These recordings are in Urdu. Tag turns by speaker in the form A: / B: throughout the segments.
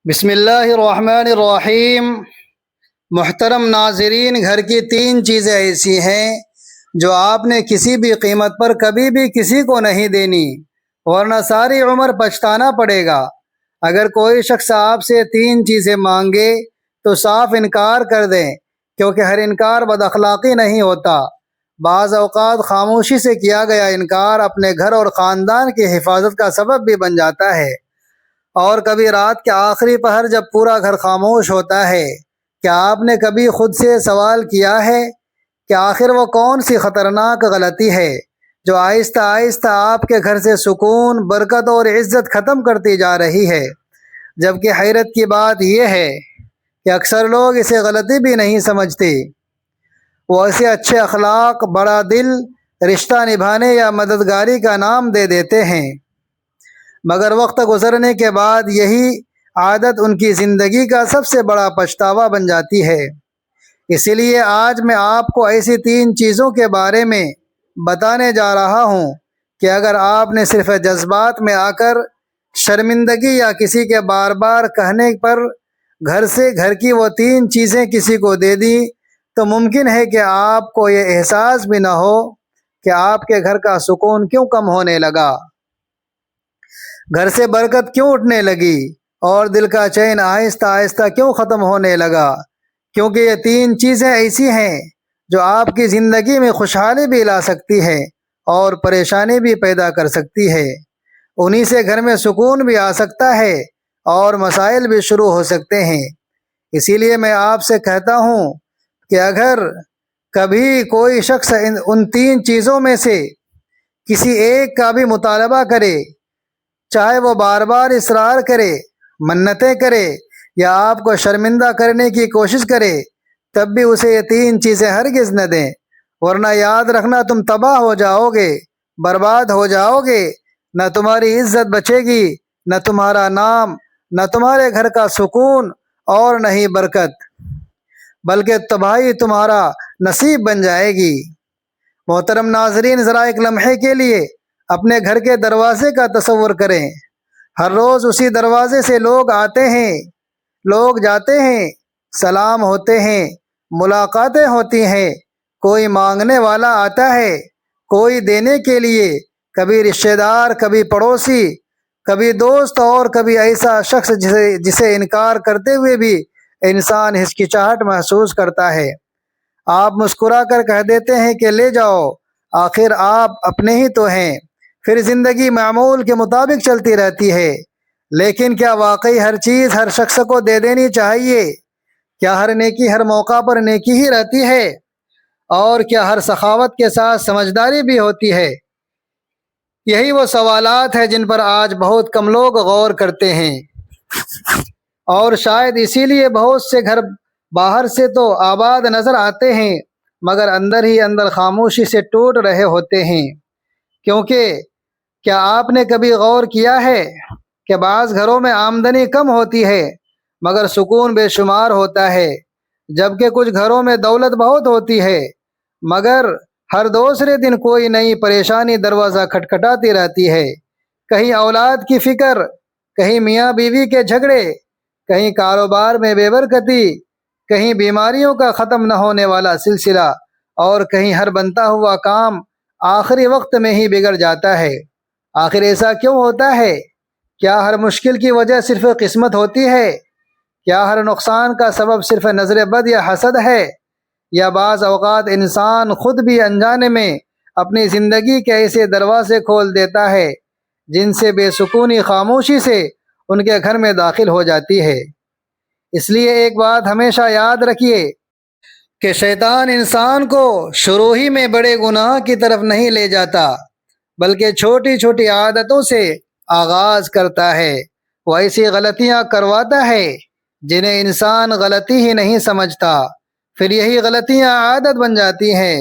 A: بسم اللہ الرحمن الرحیم۔ محترم ناظرین، گھر کی تین چیزیں ایسی ہیں جو آپ نے کسی بھی قیمت پر کبھی بھی کسی کو نہیں دینی، ورنہ ساری عمر پچھتانا پڑے گا۔ اگر کوئی شخص آپ سے تین چیزیں مانگے تو صاف انکار کر دیں، کیونکہ ہر انکار بد اخلاقی نہیں ہوتا۔ بعض اوقات خاموشی سے کیا گیا انکار اپنے گھر اور خاندان کی حفاظت کا سبب بھی بن جاتا ہے۔ اور کبھی رات کے آخری پہر جب پورا گھر خاموش ہوتا ہے، کیا آپ نے کبھی خود سے سوال کیا ہے کہ آخر وہ کون سی خطرناک غلطی ہے جو آہستہ آہستہ آپ کے گھر سے سکون، برکت اور عزت ختم کرتی جا رہی ہے؟ جبکہ حیرت کی بات یہ ہے کہ اکثر لوگ اسے غلطی بھی نہیں سمجھتے، وہ اسے اچھے اخلاق، بڑا دل، رشتہ نبھانے یا مددگاری کا نام دے دیتے ہیں، مگر وقت گزرنے کے بعد یہی عادت ان کی زندگی کا سب سے بڑا پچھتاوا بن جاتی ہے۔ اسی لیے آج میں آپ کو ایسی تین چیزوں کے بارے میں بتانے جا رہا ہوں کہ اگر آپ نے صرف جذبات میں آ کر شرمندگی یا کسی کے بار بار کہنے پر گھر کی وہ تین چیزیں کسی کو دے دیں، تو ممکن ہے کہ آپ کو یہ احساس بھی نہ ہو کہ آپ کے گھر کا سکون کیوں کم ہونے لگا، گھر سے برکت کیوں اٹھنے لگی، اور دل کا چین آہستہ آہستہ کیوں ختم ہونے لگا۔ کیونکہ یہ تین چیزیں ایسی ہیں جو آپ کی زندگی میں خوشحالی بھی لا سکتی ہے اور پریشانی بھی پیدا کر سکتی ہے۔ انہی سے گھر میں سکون بھی آ سکتا ہے اور مسائل بھی شروع ہو سکتے ہیں۔ اسی لیے میں آپ سے کہتا ہوں کہ اگر کبھی کوئی شخص ان تین چیزوں میں سے کسی ایک کا بھی مطالبہ کرے، چاہے وہ بار بار اصرار کرے، منتیں کرے یا آپ کو شرمندہ کرنے کی کوشش کرے، تب بھی اسے یہ تین چیزیں ہرگز نہ دیں، ورنہ یاد رکھنا تم تباہ ہو جاؤ گے، برباد ہو جاؤ گے، نہ تمہاری عزت بچے گی، نہ تمہارا نام، نہ تمہارے گھر کا سکون، اور نہ ہی برکت، بلکہ تباہی تمہارا نصیب بن جائے گی۔ محترم ناظرین، ذرا ایک لمحے کے لیے اپنے گھر کے دروازے کا تصور کریں۔ ہر روز اسی دروازے سے لوگ آتے ہیں، لوگ جاتے ہیں، سلام ہوتے ہیں، ملاقاتیں ہوتی ہیں، کوئی مانگنے والا آتا ہے، کوئی دینے کے لیے، کبھی رشتہ دار، کبھی پڑوسی، کبھی دوست، اور کبھی ایسا شخص جسے انکار کرتے ہوئے بھی انسان ہچکچاہٹ محسوس کرتا ہے۔ آپ مسکرا کر کہہ دیتے ہیں کہ لے جاؤ، آخر آپ اپنے ہی تو ہیں۔ پھر زندگی معمول کے مطابق چلتی رہتی ہے۔ لیکن کیا واقعی ہر چیز ہر شخص کو دے دینی چاہیے؟ کیا ہر نیکی ہر موقع پر نیکی ہی رہتی ہے؟ اور کیا ہر سخاوت کے ساتھ سمجھداری بھی ہوتی ہے؟ یہی وہ سوالات ہیں جن پر آج بہت کم لوگ غور کرتے ہیں، اور شاید اسی لیے بہت سے گھر باہر سے تو آباد نظر آتے ہیں، مگر اندر ہی اندر خاموشی سے ٹوٹ رہے ہوتے ہیں۔ کیونکہ کیا آپ نے کبھی غور کیا ہے کہ بعض گھروں میں آمدنی کم ہوتی ہے مگر سکون بے شمار ہوتا ہے، جبکہ کچھ گھروں میں دولت بہت ہوتی ہے مگر ہر دوسرے دن کوئی نئی پریشانی دروازہ کھٹکھٹاتی رہتی ہے؟ کہیں اولاد کی فکر، کہیں میاں بیوی کے جھگڑے، کہیں کاروبار میں بے برکتی، کہیں بیماریوں کا ختم نہ ہونے والا سلسلہ، اور کہیں ہر بنتا ہوا کام آخری وقت میں ہی بگڑ جاتا ہے۔ آخر ایسا کیوں ہوتا ہے؟ کیا ہر مشکل کی وجہ صرف قسمت ہوتی ہے؟ کیا ہر نقصان کا سبب صرف نظر بد یا حسد ہے؟ یا بعض اوقات انسان خود بھی انجانے میں اپنی زندگی کے ایسے دروازے کھول دیتا ہے جن سے بے سکونی خاموشی سے ان کے گھر میں داخل ہو جاتی ہے؟ اس لیے ایک بات ہمیشہ یاد رکھیے کہ شیطان انسان کو شروع ہی میں بڑے گناہ کی طرف نہیں لے جاتا، بلکہ چھوٹی چھوٹی عادتوں سے آغاز کرتا ہے۔ وہ ایسی غلطیاں کرواتا ہے جنہیں انسان غلطی ہی نہیں سمجھتا، پھر یہی غلطیاں عادت بن جاتی ہیں،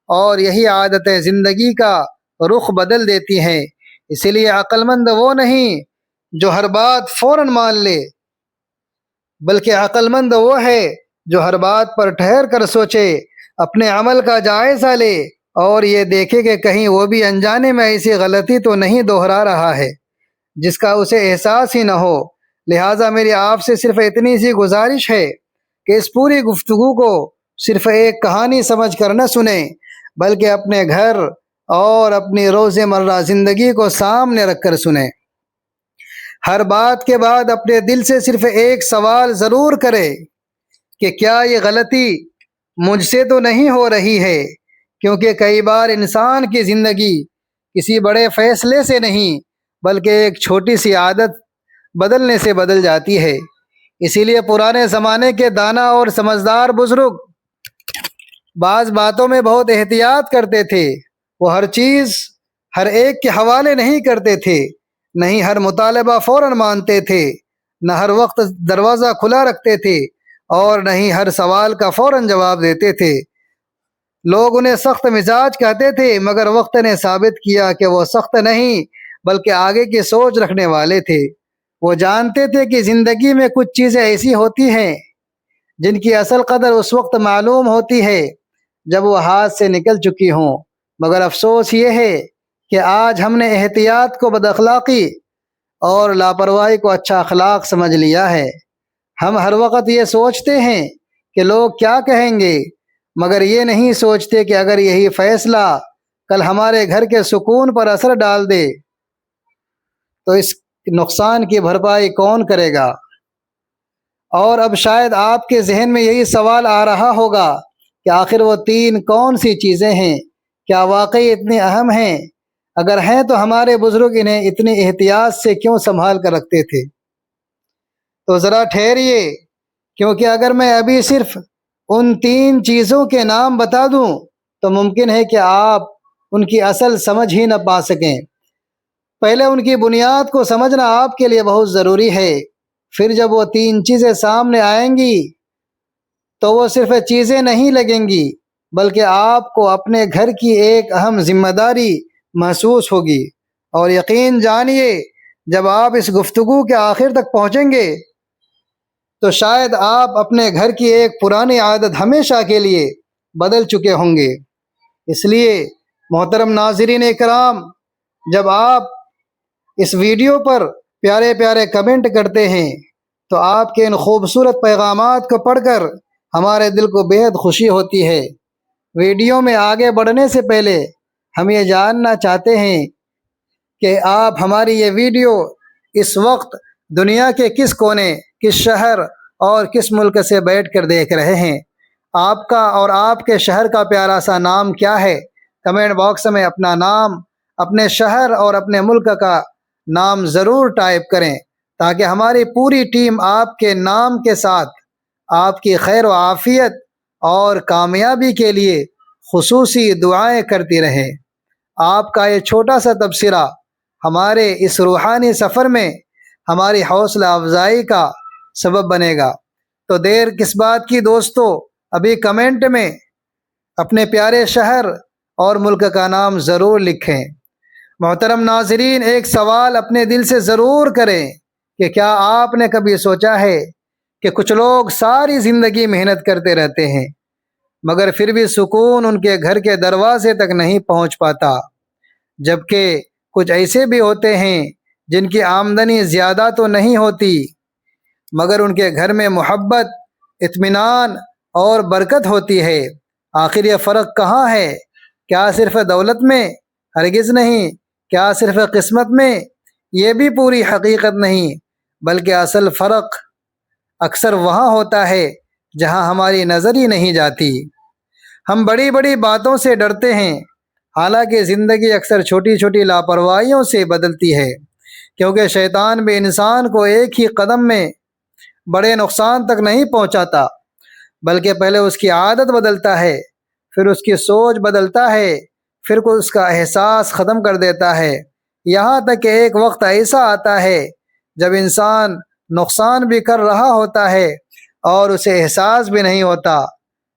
A: اور یہی عادتیں زندگی کا رخ بدل دیتی ہیں۔ اسی لیے عقل مند وہ نہیں جو ہر بات فوراً مان لے، بلکہ عقل مند وہ ہے جو ہر بات پر ٹھہر کر سوچے، اپنے عمل کا جائزہ لے، اور یہ دیکھے کہ کہیں وہ بھی انجانے میں ایسی غلطی تو نہیں دہرا رہا ہے جس کا اسے احساس ہی نہ ہو۔ لہٰذا میری آپ سے صرف اتنی سی گزارش ہے کہ اس پوری گفتگو کو صرف ایک کہانی سمجھ کر نہ سنیں، بلکہ اپنے گھر اور اپنی روزمرہ زندگی کو سامنے رکھ کر سنیں۔ ہر بات کے بعد اپنے دل سے صرف ایک سوال ضرور کرے کہ کیا یہ غلطی مجھ سے تو نہیں ہو رہی ہے، کیونکہ کئی بار انسان کی زندگی کسی بڑے فیصلے سے نہیں بلکہ ایک چھوٹی سی عادت بدلنے سے بدل جاتی ہے۔ اسی لیے پرانے زمانے کے دانا اور سمجھدار بزرگ بعض باتوں میں بہت احتیاط کرتے تھے۔ وہ ہر چیز ہر ایک کے حوالے نہیں کرتے تھے، نہیں ہر مطالبہ فوراً مانتے تھے، نہ ہر وقت دروازہ کھلا رکھتے تھے، اور نہ ہی ہر سوال کا فوراً جواب دیتے تھے۔ لوگ انہیں سخت مزاج کہتے تھے، مگر وقت نے ثابت کیا کہ وہ سخت نہیں بلکہ آگے کی سوچ رکھنے والے تھے۔ وہ جانتے تھے کہ زندگی میں کچھ چیزیں ایسی ہوتی ہیں جن کی اصل قدر اس وقت معلوم ہوتی ہے جب وہ ہاتھ سے نکل چکی ہوں، مگر افسوس یہ ہے کہ آج ہم نے احتیاط کو بد اخلاقی اور لاپرواہی کو اچھا اخلاق سمجھ لیا ہے۔ ہم ہر وقت یہ سوچتے ہیں کہ لوگ کیا کہیں گے، مگر یہ نہیں سوچتے کہ اگر یہی فیصلہ کل ہمارے گھر کے سکون پر اثر ڈال دے تو اس نقصان کی بھرپائی کون کرے گا؟ اور اب شاید آپ کے ذہن میں یہی سوال آ رہا ہوگا کہ آخر وہ تین کون سی چیزیں ہیں؟ کیا واقعی اتنی اہم ہیں؟ اگر ہیں تو ہمارے بزرگ انہیں اتنی احتیاط سے کیوں سنبھال کر رکھتے تھے؟ تو ذرا ٹھہریے، کیونکہ اگر میں ابھی صرف ان تین چیزوں کے نام بتا دوں تو ممکن ہے کہ آپ ان کی اصل سمجھ ہی نہ پا سکیں۔ پہلے ان کی بنیاد کو سمجھنا آپ کے لیے بہت ضروری ہے، پھر جب وہ تین چیزیں سامنے آئیں گی تو وہ صرف چیزیں نہیں لگیں گی، بلکہ آپ کو اپنے گھر کی ایک اہم ذمہ داری محسوس ہوگی۔ اور یقین جانیے، جب آپ اس گفتگو کے آخر تک پہنچیں گے تو شاید آپ اپنے گھر کی ایک پرانی عادت ہمیشہ کے لیے بدل چکے ہوں گے۔ اس لیے محترم ناظرین اکرام، جب آپ اس ویڈیو پر پیارے پیارے کمنٹ کرتے ہیں تو آپ کے ان خوبصورت پیغامات کو پڑھ کر ہمارے دل کو بے حد خوشی ہوتی ہے۔ ویڈیو میں آگے بڑھنے سے پہلے ہم یہ جاننا چاہتے ہیں کہ آپ ہماری یہ ویڈیو اس وقت دنیا کے کس کونے، کس شہر اور کس ملک سے بیٹھ کر دیکھ رہے ہیں؟ آپ کا اور آپ کے شہر کا پیارا سا نام کیا ہے؟ کمنٹ باکس میں اپنا نام، اپنے شہر اور اپنے ملک کا نام ضرور ٹائپ کریں، تاکہ ہماری پوری ٹیم آپ کے نام کے ساتھ آپ کی خیر و عافیت اور کامیابی کے لیے خصوصی دعائیں کرتی رہے۔ آپ کا یہ چھوٹا سا تبصرہ ہمارے اس روحانی سفر میں ہماری حوصلہ افزائی کا سبب بنے گا۔ تو دیر کس بات کی دوستو، ابھی کمنٹ میں اپنے پیارے شہر اور ملک کا نام ضرور لکھیں۔ محترم ناظرین، ایک سوال اپنے دل سے ضرور کریں کہ کیا آپ نے کبھی سوچا ہے کہ کچھ لوگ ساری زندگی محنت کرتے رہتے ہیں مگر پھر بھی سکون ان کے گھر کے دروازے تک نہیں پہنچ پاتا، جبکہ کچھ ایسے بھی ہوتے ہیں جن کی آمدنی زیادہ تو نہیں ہوتی مگر ان کے گھر میں محبت، اطمینان اور برکت ہوتی ہے۔ آخر یہ فرق کہاں ہے؟ کیا صرف دولت میں؟ ہرگز نہیں۔ کیا صرف قسمت میں؟ یہ بھی پوری حقیقت نہیں، بلکہ اصل فرق اکثر وہاں ہوتا ہے جہاں ہماری نظر ہی نہیں جاتی۔ ہم بڑی بڑی باتوں سے ڈرتے ہیں، حالانکہ زندگی اکثر چھوٹی چھوٹی لاپرواہیوں سے بدلتی ہے، کیونکہ شیطان بھی انسان کو ایک ہی قدم میں بڑے نقصان تک نہیں پہنچاتا، بلکہ پہلے اس کی عادت بدلتا ہے، پھر اس کی سوچ بدلتا ہے، پھر کوئی اس کا احساس ختم کر دیتا ہے، یہاں تک کہ ایک وقت ایسا آتا ہے جب انسان نقصان بھی کر رہا ہوتا ہے اور اسے احساس بھی نہیں ہوتا۔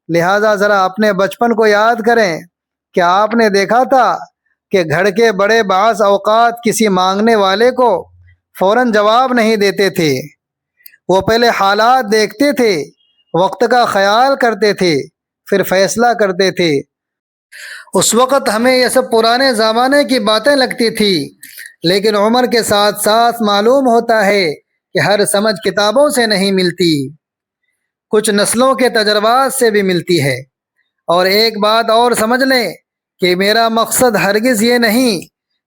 A: لہٰذا ذرا اپنے بچپن کو یاد کریں۔ کیا آپ نے دیکھا تھا کہ گھر کے بڑے بعض اوقات کسی مانگنے والے کو فوراً جواب نہیں دیتے تھے؟ وہ پہلے حالات دیکھتے تھے، وقت کا خیال کرتے تھے، پھر فیصلہ کرتے تھے۔ اس وقت ہمیں یہ سب پرانے زمانے کی باتیں لگتی تھی، لیکن عمر کے ساتھ ساتھ معلوم ہوتا ہے کہ ہر سمجھ کتابوں سے نہیں ملتی، کچھ نسلوں کے تجربات سے بھی ملتی ہے۔ اور ایک بات اور سمجھ لیں کہ میرا مقصد ہرگز یہ نہیں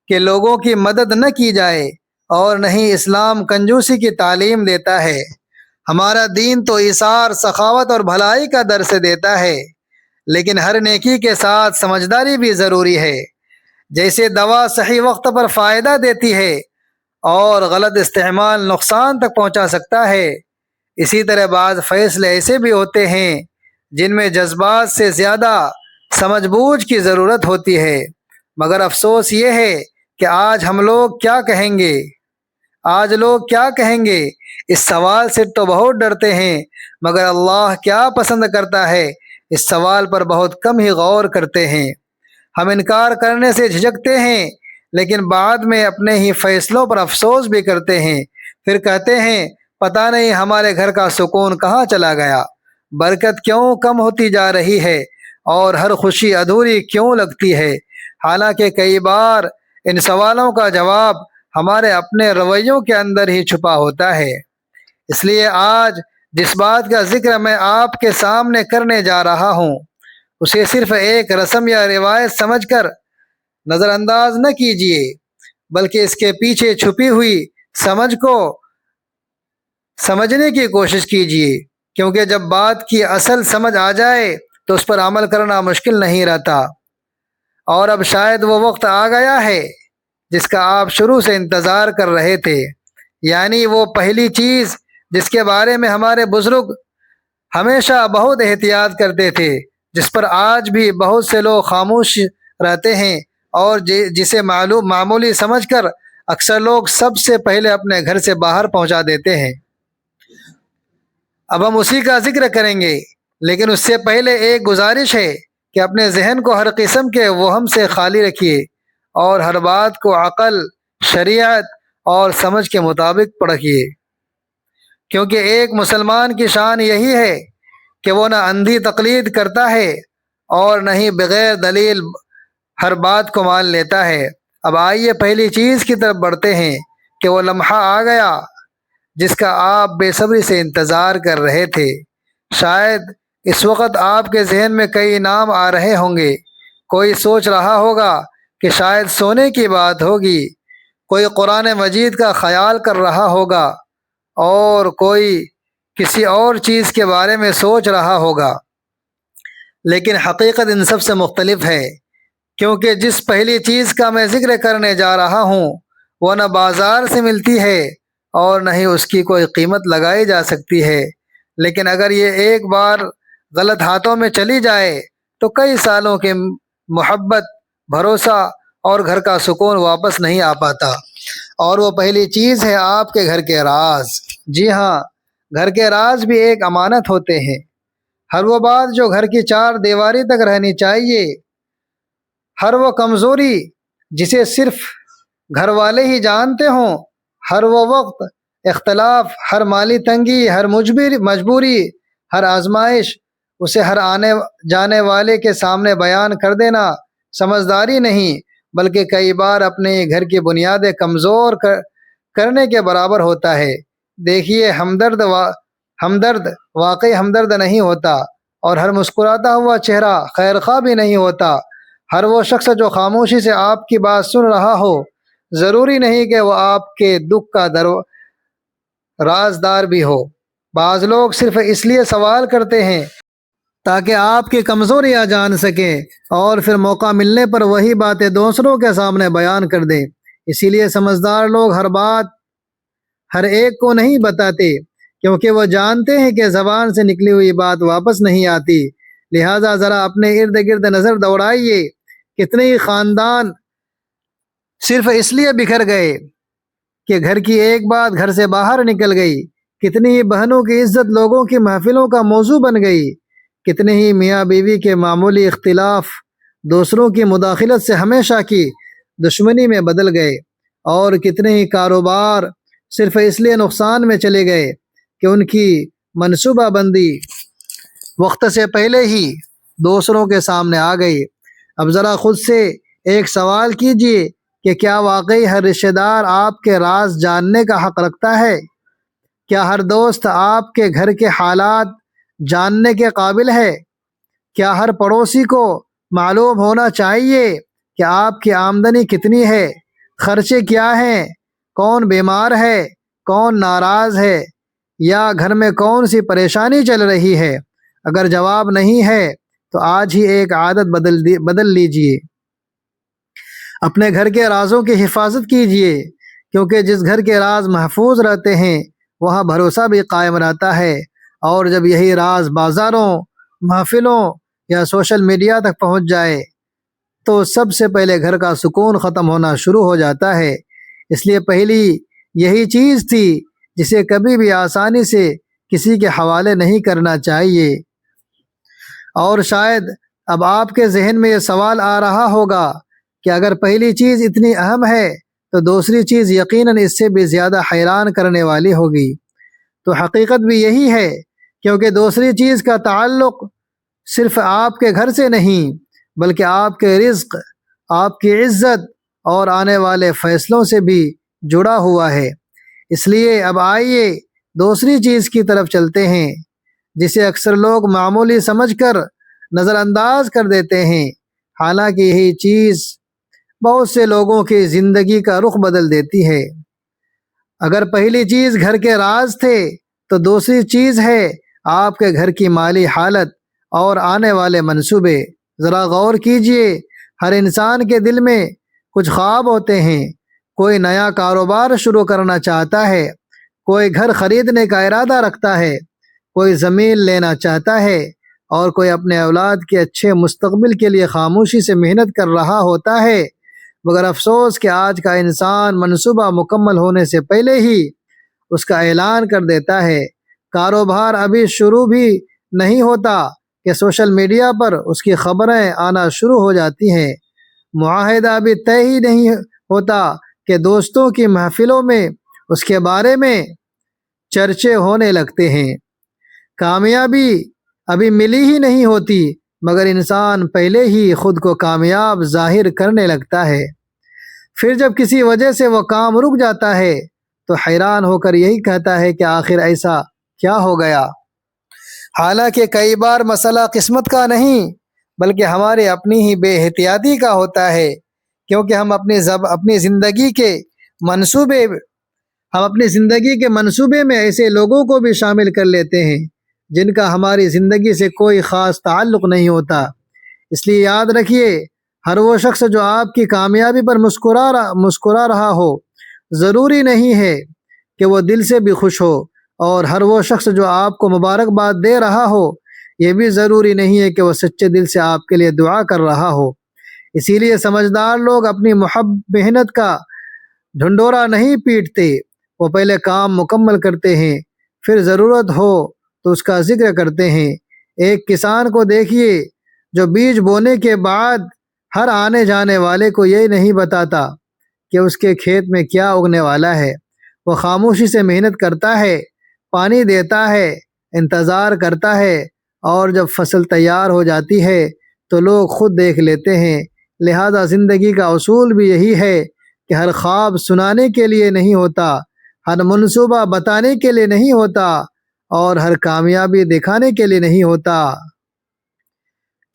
A: کہ لوگوں کی مدد نہ کی جائے، اور نہیں اسلام کنجوسی کی تعلیم دیتا ہے۔ ہمارا دین تو ایثار، سخاوت اور بھلائی کا درس دیتا ہے، لیکن ہر نیکی کے ساتھ سمجھداری بھی ضروری ہے۔ جیسے دوا صحیح وقت پر فائدہ دیتی ہے اور غلط استعمال نقصان تک پہنچا سکتا ہے، اسی طرح بعض فیصلے ایسے بھی ہوتے ہیں جن میں جذبات سے زیادہ سمجھ بوجھ کی ضرورت ہوتی ہے۔ مگر افسوس یہ ہے کہ آج ہم لوگ کیا کہیں گے، آج لوگ کیا کہیں گے، اس سوال سے تو بہت ڈرتے ہیں، مگر اللہ کیا پسند کرتا ہے اس سوال پر بہت کم ہی غور کرتے ہیں۔ ہم انکار کرنے سے جھجکتے ہیں، لیکن بعد میں اپنے ہی فیصلوں پر افسوس بھی کرتے ہیں۔ پھر کہتے ہیں پتہ نہیں ہمارے گھر کا سکون کہاں چلا گیا، برکت کیوں کم ہوتی جا رہی ہے، اور ہر خوشی ادھوری کیوں لگتی ہے۔ حالانکہ کئی بار ان سوالوں کا جواب ہمارے اپنے رویوں کے اندر ہی چھپا ہوتا ہے۔ اس لیے آج جس بات کا ذکر میں آپ کے سامنے کرنے جا رہا ہوں، اسے صرف ایک رسم یا روایت سمجھ کر نظر انداز نہ کیجیے، بلکہ اس کے پیچھے چھپی ہوئی سمجھ کو سمجھنے کی کوشش کیجیے، کیونکہ جب بات کی اصل سمجھ آ جائے تو اس پر عمل کرنا مشکل نہیں رہتا۔ اور اب شاید وہ وقت آ گیا ہے جس کا آپ شروع سے انتظار کر رہے تھے، یعنی وہ پہلی چیز جس کے بارے میں ہمارے بزرگ ہمیشہ بہت احتیاط کرتے تھے، جس پر آج بھی بہت سے لوگ خاموش رہتے ہیں، اور جسے معمولی سمجھ کر اکثر لوگ سب سے پہلے اپنے گھر سے باہر پہنچا دیتے ہیں۔ اب ہم اسی کا ذکر کریں گے، لیکن اس سے پہلے ایک گزارش ہے کہ اپنے ذہن کو ہر قسم کے وہم سے خالی رکھیے، اور ہر بات کو عقل، شریعت اور سمجھ کے مطابق پرکھیے، کیونکہ ایک مسلمان کی شان یہی ہے کہ وہ نہ اندھی تقلید کرتا ہے اور نہ ہی بغیر دلیل ہر بات کو مان لیتا ہے۔ اب آئیے پہلی چیز کی طرف بڑھتے ہیں کہ وہ لمحہ آ گیا جس کا آپ بے صبری سے انتظار کر رہے تھے۔ شاید اس وقت آپ کے ذہن میں کئی نام آ رہے ہوں گے۔ کوئی سوچ رہا ہوگا کہ شاید سونے کی بات ہوگی، کوئی قرآن مجید کا خیال کر رہا ہوگا، اور کوئی کسی اور چیز کے بارے میں سوچ رہا ہوگا۔ لیکن حقیقت ان سب سے مختلف ہے، کیونکہ جس پہلی چیز کا میں ذکر کرنے جا رہا ہوں وہ نہ بازار سے ملتی ہے اور نہ ہی اس کی کوئی قیمت لگائی جا سکتی ہے، لیکن اگر یہ ایک بار غلط ہاتھوں میں چلی جائے تو کئی سالوں کی محبت، بھروسہ اور گھر کا سکون واپس نہیں آ پاتا۔ اور وہ پہلی چیز ہے آپ کے گھر کے راز۔ جی ہاں، گھر کے راز بھی ایک امانت ہوتے ہیں۔ ہر وہ بات جو گھر کی چار دیواری تک رہنی چاہیے، ہر وہ کمزوری جسے صرف گھر والے ہی جانتے ہوں، ہر وہ وقت اختلاف، ہر مالی تنگی، ہر مجبوری، ہر آزمائش، اسے ہر آنے جانے والے کے سامنے بیان کر دینا سمجھداری نہیں، بلکہ کئی بار اپنے گھر کی بنیادیں کمزور کرنے کے برابر ہوتا ہے۔ دیکھیے، ہمدرد واقعی ہمدرد نہیں ہوتا، اور ہر مسکراتا ہوا چہرہ خیر خواہ بھی نہیں ہوتا۔ ہر وہ شخص جو خاموشی سے آپ کی بات سن رہا ہو، ضروری نہیں کہ وہ آپ کے دکھ کا رازدار بھی ہو۔ بعض لوگ صرف اس لیے سوال کرتے ہیں تاکہ آپ کی کمزوریاں جان سکیں، اور پھر موقع ملنے پر وہی باتیں دوسروں کے سامنے بیان کر دیں۔ اسی لیے سمجھدار لوگ ہر بات ہر ایک کو نہیں بتاتے، کیونکہ وہ جانتے ہیں کہ زبان سے نکلی ہوئی بات واپس نہیں آتی۔ لہٰذا ذرا اپنے ارد گرد نظر دوڑائیے، کتنے ہی خاندان صرف اس لیے بکھر گئے کہ گھر کی ایک بات گھر سے باہر نکل گئی، کتنی ہی بہنوں کی عزت لوگوں کی محفلوں کا موضوع بن گئی، کتنے ہی میاں بیوی کے معمولی اختلاف دوسروں کی مداخلت سے ہمیشہ کی دشمنی میں بدل گئے، اور کتنے ہی کاروبار صرف اس لیے نقصان میں چلے گئے کہ ان کی منصوبہ بندی وقت سے پہلے ہی دوسروں کے سامنے آ گئی۔ اب ذرا خود سے ایک سوال کیجئے کہ کیا واقعی ہر رشتہ دار آپ کے راز جاننے کا حق رکھتا ہے؟ کیا ہر دوست آپ کے گھر کے حالات جاننے کے قابل ہے؟ کیا ہر پڑوسی کو معلوم ہونا چاہیے کہ آپ کی آمدنی کتنی ہے، خرچے کیا ہیں، کون بیمار ہے، کون ناراض ہے، یا گھر میں کون سی پریشانی چل رہی ہے؟ اگر جواب نہیں ہے تو آج ہی ایک عادت بدل لیجئے، اپنے گھر کے رازوں کی حفاظت کیجیے، کیونکہ جس گھر کے راز محفوظ رہتے ہیں وہاں بھروسہ بھی قائم رہتا ہے، اور جب یہی راز بازاروں، محفلوں یا سوشل میڈیا تک پہنچ جائے تو سب سے پہلے گھر کا سکون ختم ہونا شروع ہو جاتا ہے۔ اس لیے پہلی یہی چیز تھی جسے کبھی بھی آسانی سے کسی کے حوالے نہیں کرنا چاہیے۔ اور شاید اب آپ کے ذہن میں یہ سوال آ رہا ہوگا کہ اگر پہلی چیز اتنی اہم ہے تو دوسری چیز یقیناً اس سے بھی زیادہ حیران کرنے والی ہوگی۔ تو حقیقت بھی یہی ہے، کیونکہ دوسری چیز کا تعلق صرف آپ کے گھر سے نہیں بلکہ آپ کے رزق، آپ کی عزت اور آنے والے فیصلوں سے بھی جڑا ہوا ہے۔ اس لیے اب آئیے دوسری چیز کی طرف چلتے ہیں، جسے اکثر لوگ معمولی سمجھ کر نظر انداز کر دیتے ہیں، حالانکہ یہی چیز بہت سے لوگوں کی زندگی کا رخ بدل دیتی ہے۔ اگر پہلی چیز گھر کے راز تھے تو دوسری چیز ہے آپ کے گھر کی مالی حالت اور آنے والے منصوبے۔ ذرا غور کیجئے، ہر انسان کے دل میں کچھ خواب ہوتے ہیں، کوئی نیا کاروبار شروع کرنا چاہتا ہے، کوئی گھر خریدنے کا ارادہ رکھتا ہے، کوئی زمین لینا چاہتا ہے، اور کوئی اپنے اولاد کے اچھے مستقبل کے لیے خاموشی سے محنت کر رہا ہوتا ہے، مگر افسوس کہ آج کا انسان منصوبہ مکمل ہونے سے پہلے ہی اس کا اعلان کر دیتا ہے۔ کاروبار ابھی شروع بھی نہیں ہوتا کہ سوشل میڈیا پر اس کی خبریں آنا شروع ہو جاتی ہیں، معاہدہ ابھی طے ہی نہیں ہوتا کہ دوستوں کی محفلوں میں اس کے بارے میں چرچے ہونے لگتے ہیں، کامیابی ابھی ملی ہی نہیں ہوتی مگر انسان پہلے ہی خود کو کامیاب ظاہر کرنے لگتا ہے۔ پھر جب کسی وجہ سے وہ کام رک جاتا ہے تو حیران ہو کر یہی کہتا ہے کہ آخر ایسا کیا ہو گیا؟ حالانکہ کئی بار مسئلہ قسمت کا نہیں بلکہ ہمارے اپنی ہی بے احتیاطی کا ہوتا ہے، کیونکہ ہم اپنی زندگی کے منصوبے میں ایسے لوگوں کو بھی شامل کر لیتے ہیں جن کا ہماری زندگی سے کوئی خاص تعلق نہیں ہوتا۔ اس لیے یاد رکھیے، ہر وہ شخص جو آپ کی کامیابی پر مسکرا رہا ہو ضروری نہیں ہے کہ وہ دل سے بھی خوش ہو، اور ہر وہ شخص جو آپ کو مبارکباد دے رہا ہو یہ بھی ضروری نہیں ہے کہ وہ سچے دل سے آپ کے لیے دعا کر رہا ہو۔ اسی لیے سمجھدار لوگ اپنی محنت کا ڈھنڈورا نہیں پیٹتے، وہ پہلے کام مکمل کرتے ہیں، پھر ضرورت ہو تو اس کا ذکر کرتے ہیں۔ ایک کسان کو دیکھیے جو بیج بونے کے بعد ہر آنے جانے والے کو یہ نہیں بتاتا کہ اس کے کھیت میں کیا اگنے والا ہے، وہ خاموشی سے محنت کرتا ہے، پانی دیتا ہے، انتظار کرتا ہے، اور جب فصل تیار ہو جاتی ہے تو لوگ خود دیکھ لیتے ہیں۔ لہذا زندگی کا اصول بھی یہی ہے کہ ہر خواب سنانے کے لیے نہیں ہوتا، ہر منصوبہ بتانے کے لیے نہیں ہوتا، اور ہر کامیابی دکھانے کے لیے نہیں ہوتا،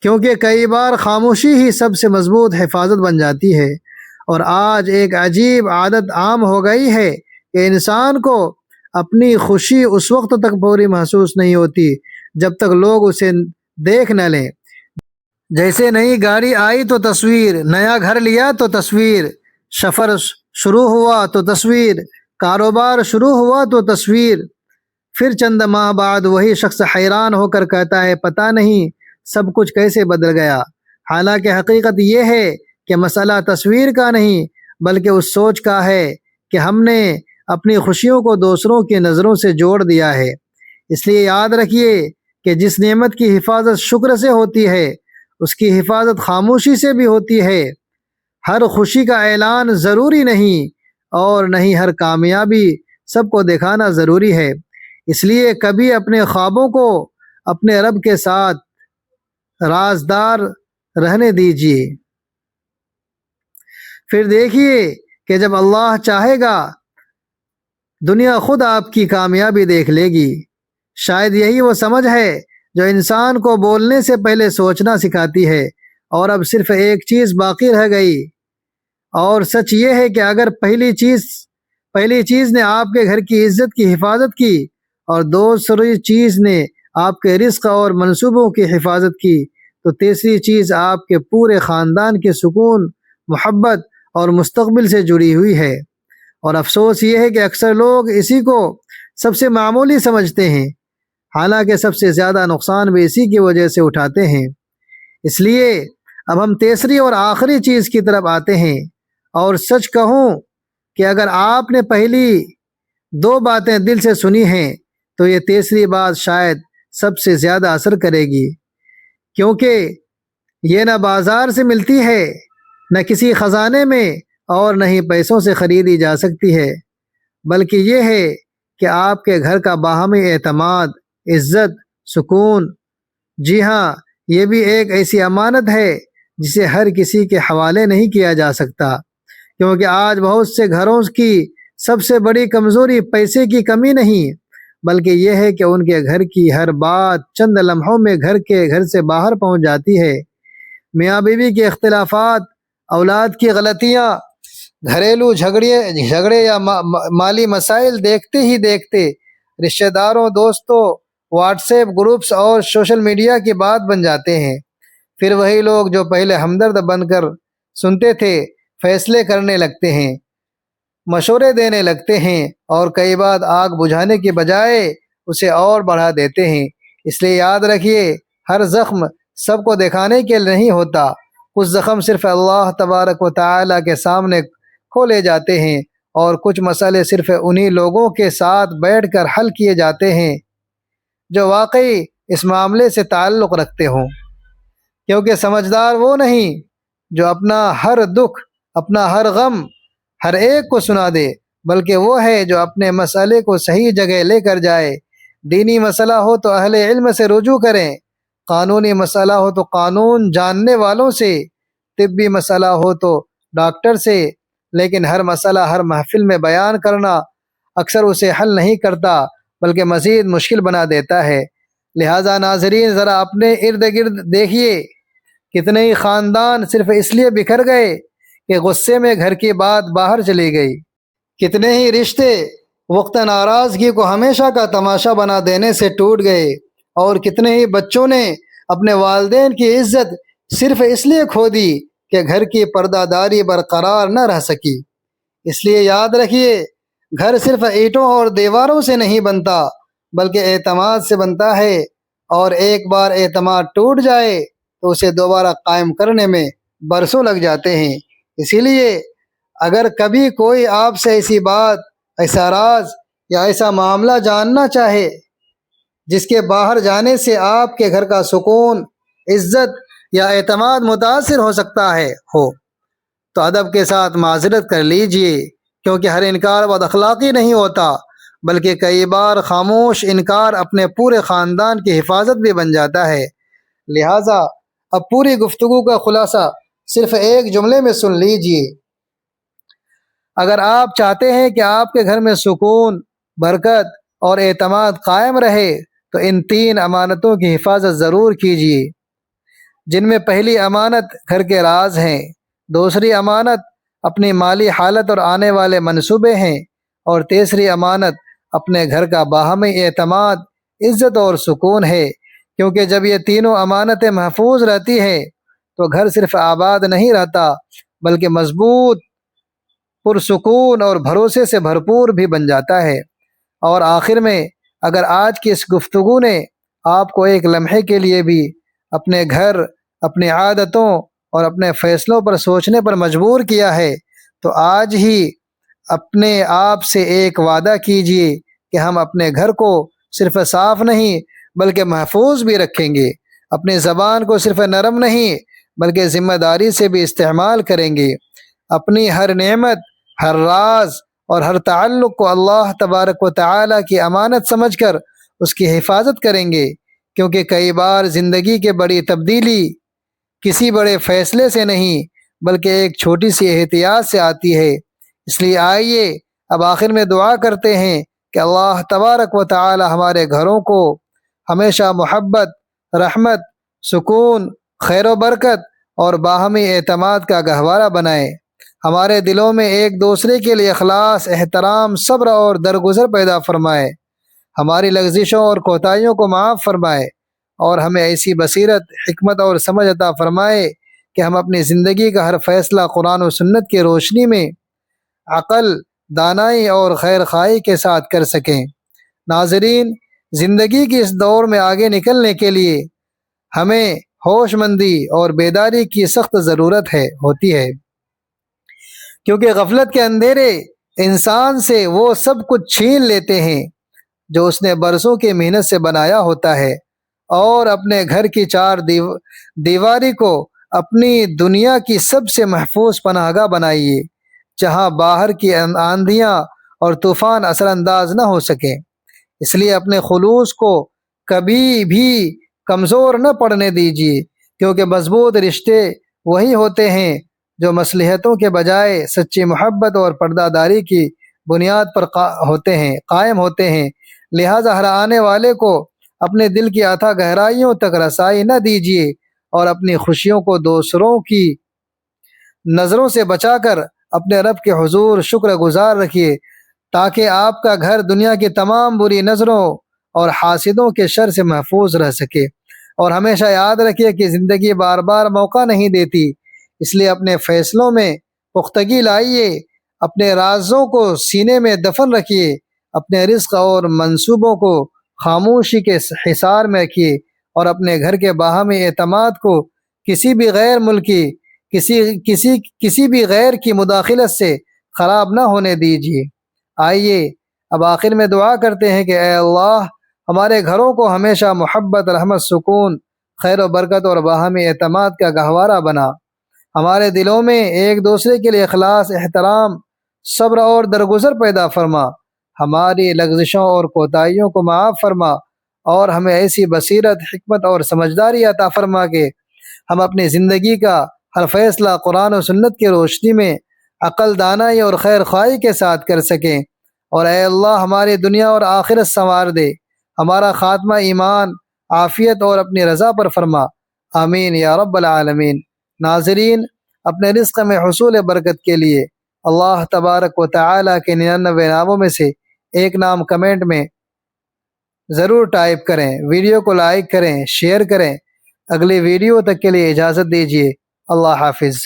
A: کیونکہ کئی بار خاموشی ہی سب سے مضبوط حفاظت بن جاتی ہے۔ اور آج ایک عجیب عادت عام ہو گئی ہے کہ انسان کو اپنی خوشی اس وقت تک پوری محسوس نہیں ہوتی جب تک لوگ اسے دیکھ نہ لیں۔ جیسے نئی گاڑی آئی تو تصویر، نیا گھر لیا تو تصویر، سفر شروع ہوا تو تصویر، کاروبار شروع ہوا تو تصویر، پھر چند ماہ بعد وہی شخص حیران ہو کر کہتا ہے پتہ نہیں سب کچھ کیسے بدل گیا۔ حالانکہ حقیقت یہ ہے کہ مسئلہ تصویر کا نہیں بلکہ اس سوچ کا ہے کہ ہم نے اپنی خوشیوں کو دوسروں کی نظروں سے جوڑ دیا ہے۔ اس لیے یاد رکھیے کہ جس نعمت کی حفاظت شکر سے ہوتی ہے اس کی حفاظت خاموشی سے بھی ہوتی ہے۔ ہر خوشی کا اعلان ضروری نہیں، اور نہیں ہر کامیابی سب کو دکھانا ضروری ہے۔ اس لیے کبھی اپنے خوابوں کو اپنے رب کے ساتھ رازدار رہنے دیجیے، پھر دیکھیے کہ جب اللہ چاہے گا دنیا خود آپ کی کامیابی دیکھ لے گی۔ شاید یہی وہ سمجھ ہے جو انسان کو بولنے سے پہلے سوچنا سکھاتی ہے، اور اب صرف ایک چیز باقی رہ گئی، اور سچ یہ ہے کہ اگر پہلی چیز نے آپ کے گھر کی عزت کی حفاظت کی، اور دوسری چیز نے آپ کے رزق اور منصوبوں کی حفاظت کی، تو تیسری چیز آپ کے پورے خاندان کے سکون، محبت اور مستقبل سے جڑی ہوئی ہے۔ اور افسوس یہ ہے کہ اکثر لوگ اسی کو سب سے معمولی سمجھتے ہیں، حالانکہ سب سے زیادہ نقصان بھی اسی کی وجہ سے اٹھاتے ہیں۔ اس لیے اب ہم تیسری اور آخری چیز کی طرف آتے ہیں، اور سچ کہوں کہ اگر آپ نے پہلی دو باتیں دل سے سنی ہیں تو یہ تیسری بات شاید سب سے زیادہ اثر کرے گی، کیونکہ یہ نہ بازار سے ملتی ہے، نہ کسی خزانے میں، اور نہ ہی پیسوں سے خریدی جا سکتی ہے، بلکہ یہ ہے کہ آپ کے گھر کا باہمی اعتماد، عزت، سکون۔ جی ہاں، یہ بھی ایک ایسی امانت ہے جسے ہر کسی کے حوالے نہیں کیا جا سکتا، کیونکہ آج بہت سے گھروں کی سب سے بڑی کمزوری پیسے کی کمی نہیں، بلکہ یہ ہے کہ ان کے گھر کی ہر بات چند لمحوں میں گھر سے باہر پہنچ جاتی ہے۔ میاں بیوی کے اختلافات، اولاد کی غلطیاں، گھریلو جھگڑے یا مالی مسائل دیکھتے ہی دیکھتے رشتہ داروں، دوستوں، واٹس ایپ گروپس اور سوشل میڈیا کی بات بن جاتے ہیں۔ پھر وہی لوگ جو پہلے ہمدرد بن کر سنتے تھے، فیصلے کرنے لگتے ہیں، مشورے دینے لگتے ہیں، اور کئی بار آگ بجھانے کی بجائے اسے اور بڑھا دیتے ہیں۔ اس لیے یاد رکھیے، ہر زخم سب کو دکھانے کے لیے نہیں ہوتا، کچھ زخم صرف اللہ تبارک و تعالی کے سامنے کھولے جاتے ہیں، اور کچھ مسئلے صرف انہی لوگوں کے ساتھ بیٹھ کر حل کیے جاتے ہیں جو واقعی اس معاملے سے تعلق رکھتے ہوں، کیونکہ سمجھدار وہ نہیں جو اپنا ہر دکھ، اپنا ہر غم ہر ایک کو سنا دے، بلکہ وہ ہے جو اپنے مسئلے کو صحیح جگہ لے کر جائے۔ دینی مسئلہ ہو تو اہل علم سے رجوع کریں، قانونی مسئلہ ہو تو قانون جاننے والوں سے، طبی مسئلہ ہو تو ڈاکٹر سے، لیکن ہر مسئلہ ہر محفل میں بیان کرنا اکثر اسے حل نہیں کرتا بلکہ مزید مشکل بنا دیتا ہے۔ لہٰذا ناظرین، ذرا اپنے ارد گرد دیکھیے، کتنے ہی خاندان صرف اس لیے بکھر گئے کہ غصے میں گھر کی بات باہر چلی گئی، کتنے ہی رشتے وقت ناراضگی کو ہمیشہ کا تماشا بنا دینے سے ٹوٹ گئے، اور کتنے ہی بچوں نے اپنے والدین کی عزت صرف اس لیے کھو دی کہ گھر کی پردہ داری برقرار نہ رہ سکی۔ اس لیے یاد رکھیے، گھر صرف اینٹوں اور دیواروں سے نہیں بنتا بلکہ اعتماد سے بنتا ہے، اور ایک بار اعتماد ٹوٹ جائے تو اسے دوبارہ قائم کرنے میں برسوں لگ جاتے ہیں۔ اسی لیے اگر کبھی کوئی آپ سے ایسی بات، ایسا راز یا ایسا معاملہ جاننا چاہے جس کے باہر جانے سے آپ کے گھر کا سکون، عزت یا اعتماد متاثر ہو سکتا ہے تو ادب کے ساتھ معذرت کر لیجئے، کیونکہ ہر انکار بد اخلاقی نہیں ہوتا، بلکہ کئی بار خاموش انکار اپنے پورے خاندان کی حفاظت بھی بن جاتا ہے۔ لہٰذا اب پوری گفتگو کا خلاصہ صرف ایک جملے میں سن لیجئے، اگر آپ چاہتے ہیں کہ آپ کے گھر میں سکون، برکت اور اعتماد قائم رہے تو ان تین امانتوں کی حفاظت ضرور کیجیے، جن میں پہلی امانت گھر کے راز ہیں، دوسری امانت اپنی مالی حالت اور آنے والے منصوبے ہیں، اور تیسری امانت اپنے گھر کا باہمی اعتماد، عزت اور سکون ہے، کیونکہ جب یہ تینوں امانتیں محفوظ رہتی ہیں تو گھر صرف آباد نہیں رہتا بلکہ مضبوط، پرسکون اور بھروسے سے بھرپور بھی بن جاتا ہے۔ اور آخر میں، اگر آج کی اس گفتگو نے آپ کو ایک لمحے کے لیے بھی اپنے گھر، اپنی عادتوں اور اپنے فیصلوں پر سوچنے پر مجبور کیا ہے تو آج ہی اپنے آپ سے ایک وعدہ کیجیے کہ ہم اپنے گھر کو صرف صاف نہیں بلکہ محفوظ بھی رکھیں گے، اپنی زبان کو صرف نرم نہیں بلکہ ذمہ داری سے بھی استعمال کریں گے، اپنی ہر نعمت، ہر راز اور ہر تعلق کو اللہ تبارک و تعالی کی امانت سمجھ کر اس کی حفاظت کریں گے، کیونکہ کئی بار زندگی کی بڑی تبدیلی کسی بڑے فیصلے سے نہیں بلکہ ایک چھوٹی سی احتیاط سے آتی ہے۔ اس لیے آئیے اب آخر میں دعا کرتے ہیں کہ اللہ تبارک و تعالی ہمارے گھروں کو ہمیشہ محبت، رحمت، سکون، خیر و برکت اور باہمی اعتماد کا گہوارہ بنائے۔ ہمارے دلوں میں ایک دوسرے کے لیے اخلاص، احترام، صبر اور درگزر پیدا فرمائے۔ ہماری لغزشوں اور کوتاہیوں کو معاف فرمائے اور ہمیں ایسی بصیرت، حکمت اور سمجھ عطا فرمائے کہ ہم اپنی زندگی کا ہر فیصلہ قرآن و سنت کی روشنی میں عقل، دانائی اور خیر خواہی کے ساتھ کر سکیں۔ ناظرین، زندگی کی اس دور میں آگے نکلنے کے لیے ہمیں ہوش مندی اور بیداری کی سخت ضرورت ہوتی ہے، کیونکہ غفلت کے اندھیرے انسان سے وہ سب کچھ چھین لیتے ہیں جو اس نے برسوں کی محنت سے بنایا ہوتا ہے، اور اپنے گھر کی چار دیواری کو اپنی دنیا کی سب سے محفوظ پناہ گاہ بنائیے، جہاں باہر کی آندھیاں اور طوفان اثر انداز نہ ہو سکیں۔ اس لیے اپنے خلوص کو کبھی بھی کمزور نہ پڑنے دیجیے، کیونکہ مضبوط رشتے وہی ہوتے ہیں جو مصلحتوں کے بجائے سچی محبت اور پردہ داری کی بنیاد پر قائم ہوتے ہیں۔ لہٰذا ہر آنے والے کو اپنے دل کی اتھا گہرائیوں تک رسائی نہ دیجیے اور اپنی خوشیوں کو دوسروں کی نظروں سے بچا کر اپنے رب کے حضور شکر گزار رکھیے، تاکہ آپ کا گھر دنیا کی تمام بری نظروں اور حاسدوں کے شر سے محفوظ رہ سکے۔ اور ہمیشہ یاد رکھیے کہ زندگی بار بار موقع نہیں دیتی، اس لیے اپنے فیصلوں میں پختگی لائیے، اپنے رازوں کو سینے میں دفن رکھیے، اپنے رزق اور منصوبوں کو خاموشی کے حصار میں رکھیے، اور اپنے گھر کے باہمی اعتماد کو کسی بھی غیر ملکی کسی بھی غیر کی مداخلت سے خراب نہ ہونے دیجیے۔ آئیے اب آخر میں دعا کرتے ہیں کہ اے اللہ، ہمارے گھروں کو ہمیشہ محبت، رحمت، سکون، خیر و برکت اور باہمی اعتماد کا گہوارہ بنا۔ ہمارے دلوں میں ایک دوسرے کے لیے اخلاص، احترام، صبر اور درگزر پیدا فرما۔ ہماری لغزشوں اور کوتاہیوں کو معاف فرما اور ہمیں ایسی بصیرت، حکمت اور سمجھداری عطا فرما کہ ہم اپنی زندگی کا ہر فیصلہ قرآن و سنت کی روشنی میں عقل، دانائی اور خیر خواہی کے ساتھ کر سکیں۔ اور اے اللہ، ہماری دنیا اور آخرت سنوار دے، ہمارا خاتمہ ایمان، عافیت اور اپنی رضا پر فرما۔ آمین یا رب العالمین۔ ناظرین، اپنے رزق میں حصول برکت کے لیے اللہ تبارک و تعالی کے 99 ناموں میں سے ایک نام کمنٹ میں ضرور ٹائپ کریں، ویڈیو کو لائک کریں، شیئر کریں۔ اگلی ویڈیو تک کے لیے اجازت دیجیے۔ اللہ حافظ۔